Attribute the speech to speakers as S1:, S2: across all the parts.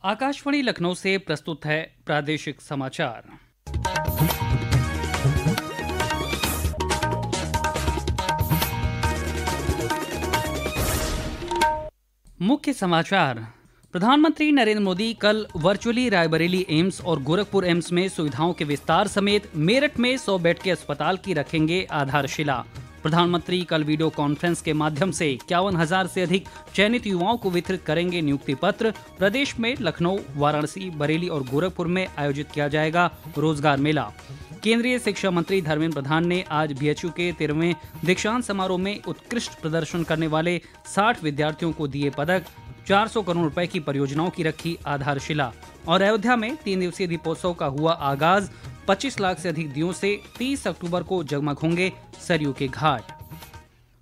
S1: आकाशवाणी लखनऊ से प्रस्तुत है प्रादेशिक समाचार। मुख्य समाचार। प्रधानमंत्री नरेंद्र मोदी कल वर्चुअली रायबरेली एम्स और गोरखपुर एम्स में सुविधाओं के विस्तार समेत मेरठ में 100 बेड के अस्पताल की रखेंगे आधारशिला। प्रधानमंत्री कल वीडियो कॉन्फ्रेंस के माध्यम से 51,000 से अधिक चयनित युवाओं को वितरित करेंगे नियुक्ति पत्र। प्रदेश में लखनऊ, वाराणसी, बरेली और गोरखपुर में आयोजित किया जाएगा रोजगार मेला। केंद्रीय शिक्षा मंत्री धर्मेंद्र प्रधान ने आज बीएचयू के 13वें दीक्षांत समारोह में उत्कृष्ट प्रदर्शन करने वाले 60 विद्यार्थियों को दिए पदक। 400 करोड़ रुपए की परियोजनाओं की रखी आधारशिला। और अयोध्या में 3 दिवसीय दीपोत्सव का हुआ आगाज। 25 लाख से अधिक दियों से 30 अक्टूबर को जगमग होंगे सरयू के घाट।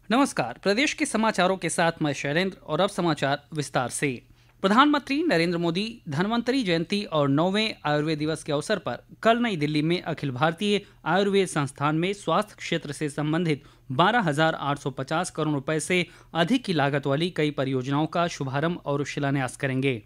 S1: नमस्कार, प्रदेश के समाचारों के साथ मैं शैलेंद्र और अब समाचार विस्तार से। प्रधानमंत्री नरेंद्र मोदी धन्वंतरि जयंती और 9वें आयुर्वेद दिवस के अवसर पर कल नई दिल्ली में अखिल भारतीय आयुर्वेद संस्थान में स्वास्थ्य क्षेत्र से संबंधित 12,850 करोड़ रुपए से अधिक की लागत वाली कई परियोजनाओं का शुभारंभ और शिलान्यास करेंगे।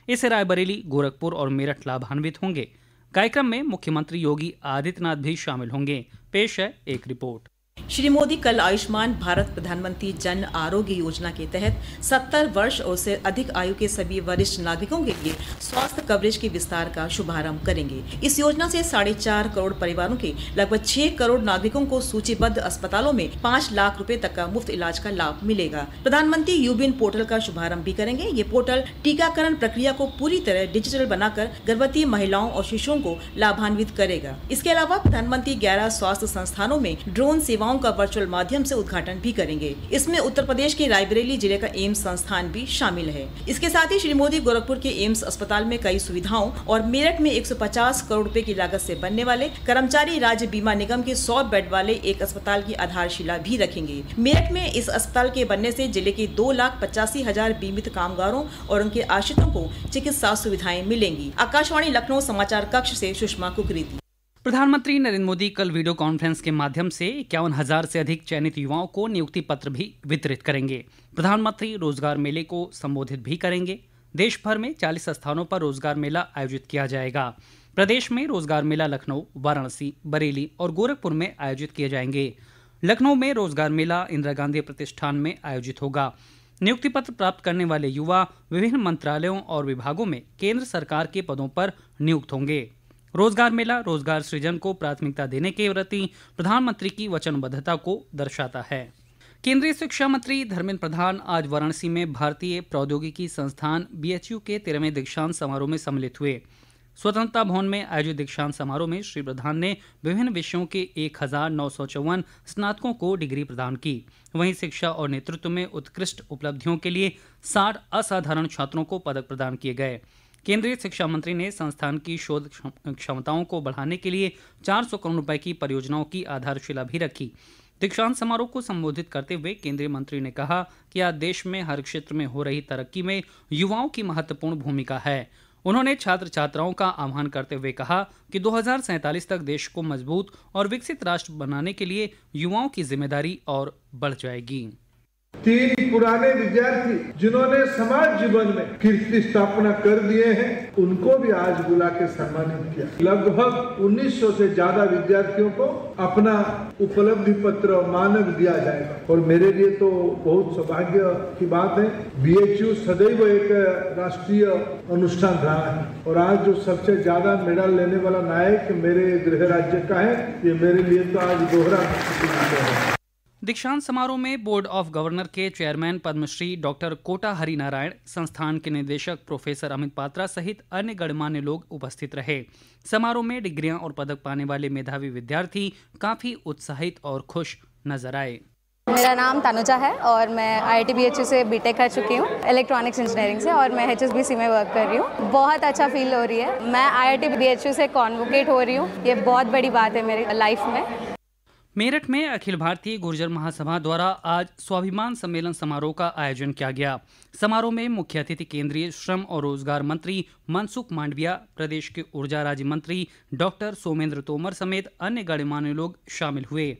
S1: इससे रायबरेली, गोरखपुर और मेरठ लाभान्वित होंगे। कार्यक्रम में मुख्यमंत्री योगी आदित्यनाथ भी शामिल होंगे। पेश है एक रिपोर्ट।
S2: श्री मोदी कल आयुष्मान भारत प्रधानमंत्री जन आरोग्य योजना के तहत 70 वर्ष और से अधिक आयु के सभी वरिष्ठ नागरिकों के लिए स्वास्थ्य कवरेज के विस्तार का शुभारंभ करेंगे। इस योजना से 4.5 करोड़ परिवारों के लगभग 6 करोड़ नागरिकों को सूचीबद्ध अस्पतालों में 5 लाख रुपए तक का मुफ्त इलाज का लाभ मिलेगा। प्रधानमंत्री यूबिन पोर्टल का शुभारंभ भी करेंगे। ये पोर्टल टीकाकरण प्रक्रिया को पूरी तरह डिजिटल बनाकर गर्भवती महिलाओं और शिशुओं को लाभान्वित करेगा। इसके अलावा प्रधानमंत्री 11 स्वास्थ्य संस्थानों में ड्रोन सेवाओं का वर्चुअल माध्यम से उद्घाटन भी करेंगे। इसमें उत्तर प्रदेश के रायबरेली जिले का एम्स संस्थान भी शामिल है। इसके साथ ही श्री मोदी गोरखपुर के एम्स अस्पताल में कई सुविधाओं और मेरठ में 150 करोड़ रुपए की लागत से बनने वाले कर्मचारी राज्य बीमा निगम के 100 बेड वाले एक अस्पताल की आधारशिला भी रखेंगे। मेरठ में इस अस्पताल के बनने से जिले के 2,85,000 बीमित कामगारों और उनके आश्रितों को चिकित्सा सुविधाएं मिलेंगी। आकाशवाणी लखनऊ समाचार कक्ष से सुषमा कुकरेती।
S1: प्रधानमंत्री नरेंद्र मोदी कल वीडियो कॉन्फ्रेंस के माध्यम से 51,000 से अधिक चयनित युवाओं को नियुक्ति पत्र भी वितरित करेंगे। प्रधानमंत्री रोजगार मेले को संबोधित भी करेंगे। देश भर में 40 स्थानों पर रोजगार मेला आयोजित किया जाएगा। प्रदेश में रोजगार मेला लखनऊ, वाराणसी, बरेली और गोरखपुर में आयोजित किए जाएंगे। लखनऊ में रोजगार मेला इंदिरा गांधी प्रतिष्ठान में आयोजित होगा। नियुक्ति पत्र प्राप्त करने वाले युवा विभिन्न मंत्रालयों और विभागों में केंद्र सरकार के पदों पर नियुक्त होंगे। रोजगार मेला रोजगार सृजन को प्राथमिकता देने के प्रति प्रधानमंत्री की वचनबद्धता को दर्शाता है। केंद्रीय शिक्षा मंत्री धर्मेंद्र प्रधान आज वाराणसी में भारतीय प्रौद्योगिकी संस्थान बीएचयू के 13वें दीक्षांत समारोह में सम्मिलित हुए। स्वतंत्रता भवन में आयोजित दीक्षांत समारोह में श्री प्रधान ने विभिन्न विषयों के 1,954 स्नातकों को डिग्री प्रदान की। वहीं शिक्षा और नेतृत्व में उत्कृष्ट उपलब्धियों के लिए 60 असाधारण छात्रों को पदक प्रदान किए गए। केंद्रीय शिक्षा मंत्री ने संस्थान की शोध क्षमताओं को बढ़ाने के लिए 400 करोड़ रुपए की परियोजनाओं की आधारशिला भी रखी। दीक्षांत समारोह को संबोधित करते हुए केंद्रीय मंत्री ने कहा कि आज देश में हर क्षेत्र में हो रही तरक्की में युवाओं की महत्वपूर्ण भूमिका है। उन्होंने छात्र छात्राओं का आह्वान करते हुए कहा कि 2047 तक देश को मजबूत और विकसित राष्ट्र बनाने के लिए युवाओं की जिम्मेदारी और बढ़ जाएगी।
S3: 3 पुराने विद्यार्थी जिन्होंने समाज जीवन में कीर्ति स्थापना कर दिए हैं, उनको भी आज बुला के सम्मानित किया। लगभग 1900 से ज्यादा विद्यार्थियों को अपना उपलब्धि पत्र मानक दिया जाएगा और मेरे लिए तो बहुत सौभाग्य की बात है। बीएचयू सदैव एक राष्ट्रीय अनुष्ठान रहा है और आज जो सबसे ज्यादा मेडल लेने वाला नायक मेरे गृह राज्य का है, ये मेरे लिए तो आज दोहरा है।
S1: दीक्षांत समारोह में बोर्ड ऑफ गवर्नर के चेयरमैन पद्मश्री डॉक्टर कोटा हरिनारायण, संस्थान के निदेशक प्रोफेसर अमित पात्रा सहित अन्य गणमान्य लोग उपस्थित रहे। समारोह में डिग्रियां और पदक पाने वाले मेधावी विद्यार्थी काफी उत्साहित और खुश नजर आए।
S4: मेरा नाम तनुजा है और मैं IIT BHU से बीटेक कर चुकी हूँ इलेक्ट्रॉनिक्स इंजीनियरिंग से और मैं HSBC में वर्क कर रही हूँ। बहुत अच्छा फील हो रही है। मैं IIT BHU से कॉन्वोकेट हो रही हूँ। ये बहुत बड़ी बात है मेरी लाइफ में।
S1: मेरठ में अखिल भारतीय गुर्जर महासभा द्वारा आज स्वाभिमान सम्मेलन समारोह का आयोजन किया गया। समारोह में मुख्य अतिथि केंद्रीय श्रम और रोजगार मंत्री मनसुख मांडविया, प्रदेश के ऊर्जा राज्य मंत्री डॉक्टर सोमेंद्र तोमर समेत अन्य गणमान्य लोग शामिल हुए।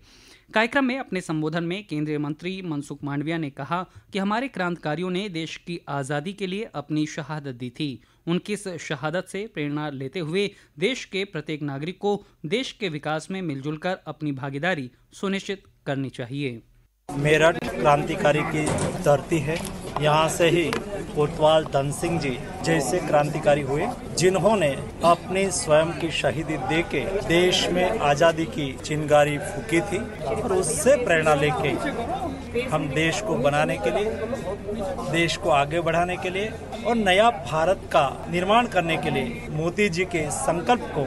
S1: कार्यक्रम में अपने संबोधन में केंद्रीय मंत्री मनसुख मांडविया ने कहा कि हमारे क्रांतिकारियों ने देश की आज़ादी के लिए अपनी शहादत दी थी। उनकी इस शहादत से प्रेरणा लेते हुए देश के प्रत्येक नागरिक को देश के विकास में मिलजुल कर अपनी भागीदारी सुनिश्चित करनी चाहिए।
S5: मेरठ क्रांतिकारी की धरती है। यहाँ से ही कोतवाल धन सिंह जी जैसे क्रांतिकारी हुए, जिन्होंने अपनी स्वयं की शहीदी देके देश में आजादी की चिंगारी फूकी थी और उससे प्रेरणा लेके हम देश को बनाने के लिए, देश को आगे बढ़ाने के लिए और नया भारत का निर्माण करने के लिए मोदी जी के संकल्प को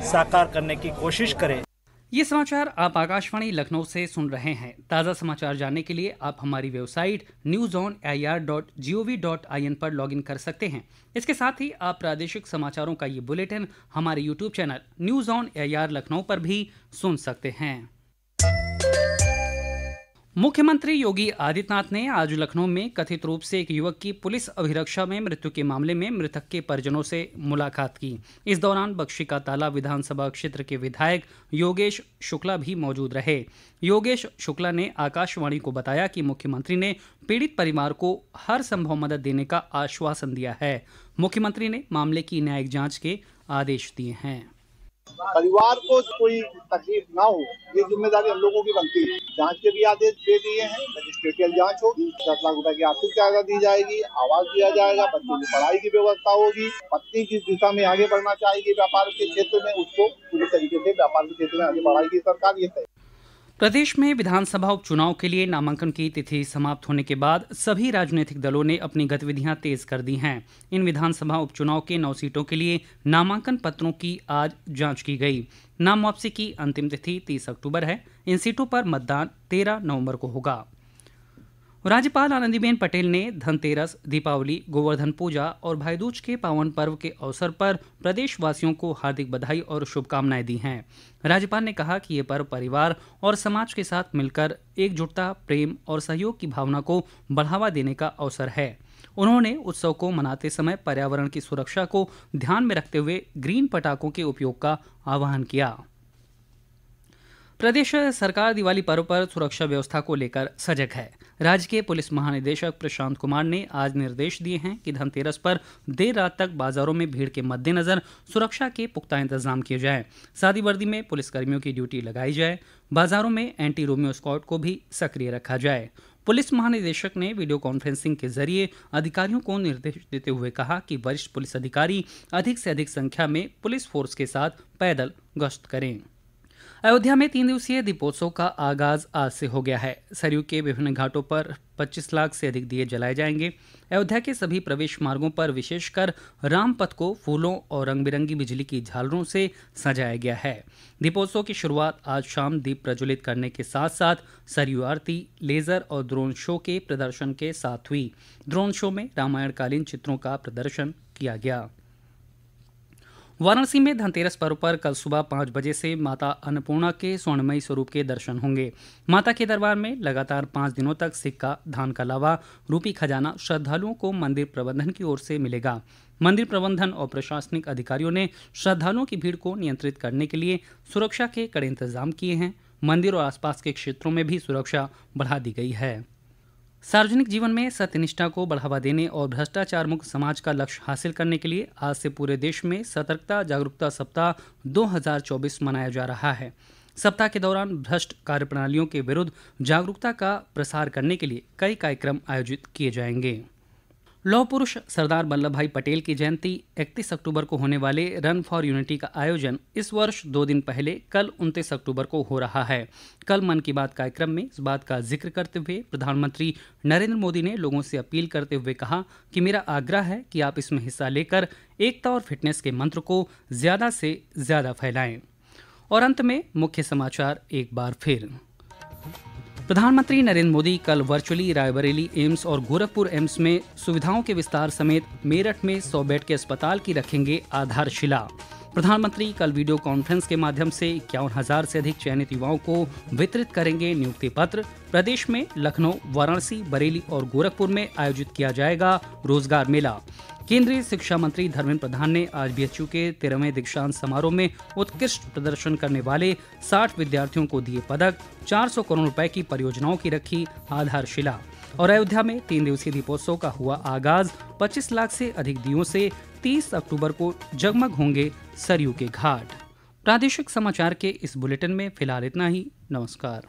S5: साकार करने की कोशिश करें।
S1: ये समाचार आप आकाशवाणी लखनऊ से सुन रहे हैं। ताज़ा समाचार जानने के लिए आप हमारी वेबसाइट newzonair.gov.in पर लॉगिन कर सकते हैं। इसके साथ ही आप प्रादेशिक समाचारों का ये बुलेटिन हमारे YouTube channel news on AIR Lucknow पर भी सुन सकते हैं। मुख्यमंत्री योगी आदित्यनाथ ने आज लखनऊ में कथित रूप से एक युवक की पुलिस अभिरक्षा में मृत्यु के मामले में मृतक के परिजनों से मुलाकात की। इस दौरान बख्शी का तालाब विधानसभा क्षेत्र के विधायक योगेश शुक्ला भी मौजूद रहे। योगेश शुक्ला ने आकाशवाणी को बताया कि मुख्यमंत्री ने पीड़ित परिवार को हर संभव मदद देने का आश्वासन दिया है। मुख्यमंत्री ने मामले की न्यायिक जांच के आदेश दिए हैं।
S6: परिवार को कोई तकलीफ ना हो, ये जिम्मेदारी हम लोगों की बनती है। जांच के भी आदेश दे दिए हैं। मजिस्ट्रेटियल जांच होगी, 10 लाख रुपए की आर्थिक सहायता दी जाएगी, आवास दिया जाएगा, बच्चों की पढ़ाई की व्यवस्था होगी। पत्नी किस दिशा में आगे बढ़ना चाहेगी व्यापार के क्षेत्र में, उसको पूरी तरीके से व्यापार के क्षेत्र में आगे बढ़ाएगी सरकार। ये तय।
S1: प्रदेश में विधानसभा उपचुनाव के लिए नामांकन की तिथि समाप्त होने के बाद सभी राजनीतिक दलों ने अपनी गतिविधियां तेज कर दी हैं। इन विधानसभा उपचुनाव के 9 सीटों के लिए नामांकन पत्रों की आज जांच की गई। नाम वापसी की अंतिम तिथि 30 अक्टूबर है। इन सीटों पर मतदान 13 नवंबर को होगा। राज्यपाल आनंदीबेन पटेल ने धनतेरस, दीपावली, गोवर्धन पूजा और भाई दूज के पावन पर्व के अवसर पर प्रदेशवासियों को हार्दिक बधाई और शुभकामनाएं दी हैं। राज्यपाल ने कहा कि ये पर्व परिवार और समाज के साथ मिलकर एकजुटता, प्रेम और सहयोग की भावना को बढ़ावा देने का अवसर है। उन्होंने उत्सव को मनाते समय पर्यावरण की सुरक्षा को ध्यान में रखते हुए ग्रीन पटाखों के उपयोग का आह्वान किया। प्रदेश सरकार दिवाली पर्व पर सुरक्षा व्यवस्था को लेकर सजग है। राज्य के पुलिस महानिदेशक प्रशांत कुमार ने आज निर्देश दिए हैं कि धनतेरस पर देर रात तक बाजारों में भीड़ के मद्देनजर सुरक्षा के पुख्ता इंतजाम किए जाए। सादी वर्दी में पुलिसकर्मियों की ड्यूटी लगाई जाए। बाजारों में एंटी रोमियो स्क्वाड को भी सक्रिय रखा जाए। पुलिस महानिदेशक ने वीडियो कॉन्फ्रेंसिंग के जरिए अधिकारियों को निर्देश देते हुए कहा कि वरिष्ठ पुलिस अधिकारी अधिक से अधिक संख्या में पुलिस फोर्स के साथ पैदल गश्त करें। अयोध्या में 3 दिवसीय दीपोत्सव का आगाज आज से हो गया है। सरयू के विभिन्न घाटों पर 25 लाख से अधिक दिए जलाए जाएंगे। अयोध्या के सभी प्रवेश मार्गों पर विशेषकर रामपथ को फूलों और रंग बिरंगी बिजली की झालरों से सजाया गया है। दीपोत्सव की शुरुआत आज शाम दीप प्रज्वलित करने के साथ साथ सरयू आरती, लेजर और ड्रोन शो के प्रदर्शन के साथ हुई। ड्रोन शो में रामायणकालीन चित्रों का प्रदर्शन किया गया। वाराणसी में धनतेरस पर्व पर कल सुबह 5 बजे से माता अन्नपूर्णा के स्वर्णमयी स्वरूप के दर्शन होंगे। माता के दरबार में लगातार 5 दिनों तक सिक्का, धान का लावा, रूपी खजाना श्रद्धालुओं को मंदिर प्रबंधन की ओर से मिलेगा। मंदिर प्रबंधन और प्रशासनिक अधिकारियों ने श्रद्धालुओं की भीड़ को नियंत्रित करने के लिए सुरक्षा के कड़े इंतजाम किए हैं। मंदिर और आसपास के क्षेत्रों में भी सुरक्षा बढ़ा दी गई है। सार्वजनिक जीवन में सत्यनिष्ठा को बढ़ावा देने और भ्रष्टाचार मुक्त समाज का लक्ष्य हासिल करने के लिए आज से पूरे देश में सतर्कता जागरूकता सप्ताह 2024 मनाया जा रहा है। सप्ताह के दौरान भ्रष्ट कार्यप्रणालियों के विरुद्ध जागरूकता का प्रसार करने के लिए कई कार्यक्रम आयोजित किए जाएंगे। लौह पुरुष सरदार वल्लभ भाई पटेल की जयंती 31 अक्टूबर को होने वाले रन फॉर यूनिटी का आयोजन इस वर्ष 2 दिन पहले कल 29 अक्टूबर को हो रहा है। कल मन की बात कार्यक्रम में इस बात का जिक्र करते हुए प्रधानमंत्री नरेंद्र मोदी ने लोगों से अपील करते हुए कहा कि मेरा आग्रह है कि आप इसमें हिस्सा लेकर एकता और फिटनेस के मंत्र को ज़्यादा से ज़्यादा फैलाएं। और अंत में मुख्य समाचार एक बार फिर। प्रधानमंत्री नरेंद्र मोदी कल वर्चुअली रायबरेली एम्स और गोरखपुर एम्स में सुविधाओं के विस्तार समेत मेरठ में 100 बेड के अस्पताल की रखेंगे आधारशिला। प्रधानमंत्री कल वीडियो कॉन्फ्रेंस के माध्यम से 51,000 से अधिक चयनित युवाओं को वितरित करेंगे नियुक्ति पत्र। प्रदेश में लखनऊ, वाराणसी, बरेली और गोरखपुर में आयोजित किया जाएगा रोजगार मेला। केंद्रीय शिक्षा मंत्री धर्मेंद्र प्रधान ने आज बीएचयू के 13वें दीक्षांत समारोह में उत्कृष्ट प्रदर्शन करने वाले 60 विद्यार्थियों को दिए पदक। 400 करोड़ रुपए की परियोजनाओं की रखी आधारशिला। और अयोध्या में 3 दिवसीय दीपोत्सव का हुआ आगाज। 25 लाख से अधिक दियों से 30 अक्टूबर को जगमग होंगे सरयू के घाट। प्रादेशिक समाचार के इस बुलेटिन में फिलहाल इतना ही। नमस्कार।